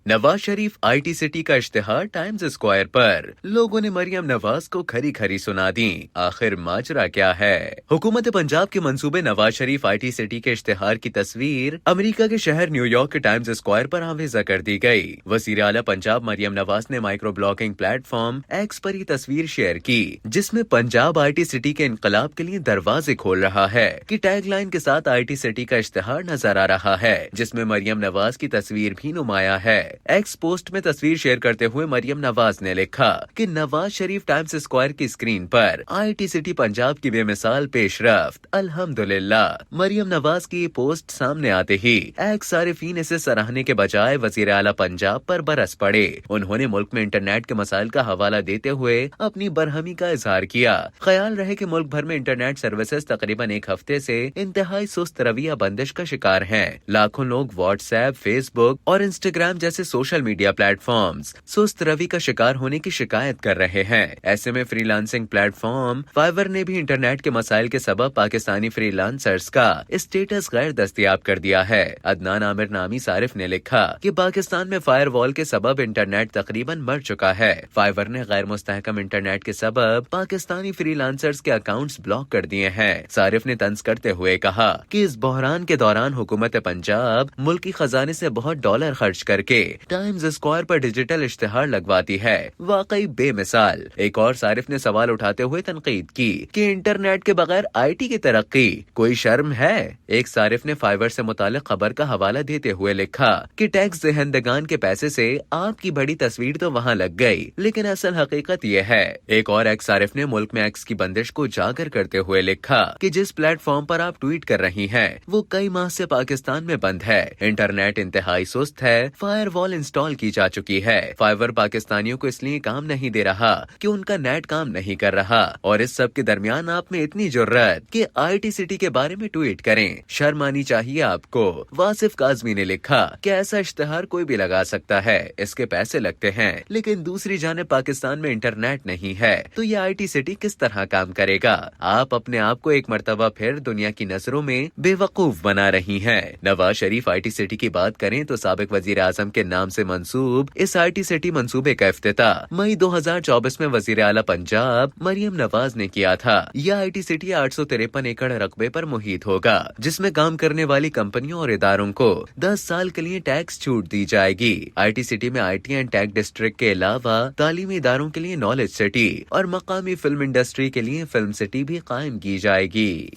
Nawaz Sharif I T city کا اشتہار Times Square پر، لوگوں نے مریم نواز کو کھری کھری سنا دی۔ آخر ماجرا کیا ہے؟ حکومت پنجاب کے منصوبے Nawaz Sharif I T city کے اشتہار کی تصویر امریکہ کے شہر نیو یارک کے ٹائمز اسکوائر پر آویزہ کر دی گئی۔ وزیر اعلیٰ پنجاب مریم نواز نے micro blogging platform X پر یہ تصویر شیئر کی، جس میں پنجاب آئی ٹی سٹی کے انقلاب کے لیے دروازے کھول رہا ہے کہ ٹیگ لائن کے ساتھ آئی ٹی سٹی کا اشتہار نظر آ رہا ہے، جس میں مریم نواز کی تصویر بھی نمایاں ہے۔ ایکس پوسٹ میں تصویر شیئر کرتے ہوئے مریم نواز نے لکھا کہ نواز شریف ٹائمز اسکوائر کی screen per I T city Punjab کی بے مثال پیش رفت، الحمدللہ۔ مریم نواز کی یہ پوسٹ سامنے آتے ہی ایکس صارفین اسے سراہنے کے بجائے وزیر اعلیٰ پنجاب پر برس پڑے۔ انہوں نے ملک میں انٹرنیٹ کے مسائل کا حوالہ دیتے ہوئے اپنی برہمی کا اظہار کیا۔ خیال رہے کہ ملک بھر میں انٹرنیٹ سروسز تقریباً ایک ہفتے سے انتہائی سست رویہ بندش کا شکار ہیں۔ لاکھوں لوگ واٹس ایپ، فیس بک اور انسٹاگرام جیسے سوشل میڈیا پلیٹ فارمز سست روی کا شکار ہونے کی شکایت کر رہے ہیں۔ ایسے میں فری لانسنگ پلیٹ فارم فائور نے بھی انٹرنیٹ کے مسائل کے سبب پاکستانی فری لانسرز کا اسٹیٹس غیر دستیاب کر دیا ہے۔ عدنان عامر نامی صارف نے لکھا کہ پاکستان میں فائر وال کے سبب انٹرنیٹ تقریباً مر چکا ہے۔ فائور نے غیر مستحکم انٹرنیٹ کے سبب پاکستانی فری لانسرز کے اکاؤنٹس بلاک کر دیے ہیں۔ صارف نے طنز کرتے ہوئے کہا کہ اس بحران کے دوران حکومت پنجاب ملکی خزانے سے بہت ڈالر خرچ کر کے ٹائمز اسکوائر پر ڈیجیٹل اشتہار لگواتی ہے، واقعی بے مثال۔ ایک اور صارف نے سوال اٹھاتے ہوئے تنقید کی کہ انٹرنیٹ کے بغیر آئی ٹی کی ترقی کوئی شرم ہے؟ ایک صارف نے فائور سے متعلق خبر کا حوالہ دیتے ہوئے لکھا کہ ٹیکس دہندگان کے پیسے سے آپ کی بڑی تصویر تو وہاں لگ گئی، لیکن اصل حقیقت یہ ہے۔ ایک اور ایکس صارف نے ملک میں ایکس کی بندش کو اجاگر کرتے ہوئے لکھا کہ جس پلیٹ فارم پر آپ ٹویٹ کر رہی ہیں وہ کئی ماہ سے پاکستان میں بند ہے۔ انٹرنیٹ انتہائی سست ہے، فائر وال انسٹال کی جا چکی ہے۔ فائور پاکستانیوں کو اس لیے کام نہیں دے رہا کہ ان کا نیٹ کام نہیں کر رہا، اور اس سب کے درمیان آپ میں اتنی جرأت کہ آئی ٹی سٹی کے بارے میں ٹویٹ کریں، شرم آنی چاہیے آپ کو۔ واصف کاظمی نے لکھا کہ ایسا اشتہار کوئی بھی لگا سکتا ہے، اس کے پیسے لگتے ہیں، لیکن دوسری جانب پاکستان میں انٹرنیٹ نہیں ہے تو یہ آئی ٹی سٹی کس طرح کام کرے گا؟ آپ اپنے آپ کو ایک مرتبہ پھر دنیا کی نظروں میں بے وقوف بنا رہی ہیں۔ Nawaz Sharif I T city کی بات کریں تو سابق وزیر اعظم کے نام سے منسوب اس آئی ٹی سٹی منصوبے کا افتتاح مئی 2024 میں وزیر اعلیٰ پنجاب مریم نواز نے کیا تھا۔ یہ آئی ٹی سٹی 853 ایکڑ رقبے پر محیط ہوگا، جس میں کام کرنے والی کمپنیوں اور اداروں کو 10 سال کے لیے ٹیکس چھوٹ دی جائے گی۔ آئی ٹی سٹی میں I T and take district کے علاوہ تعلیمی اداروں کے لیے نالج سٹی اور مقامی فلم انڈسٹری کے لیے فلم سٹی بھی قائم کی جائے گی۔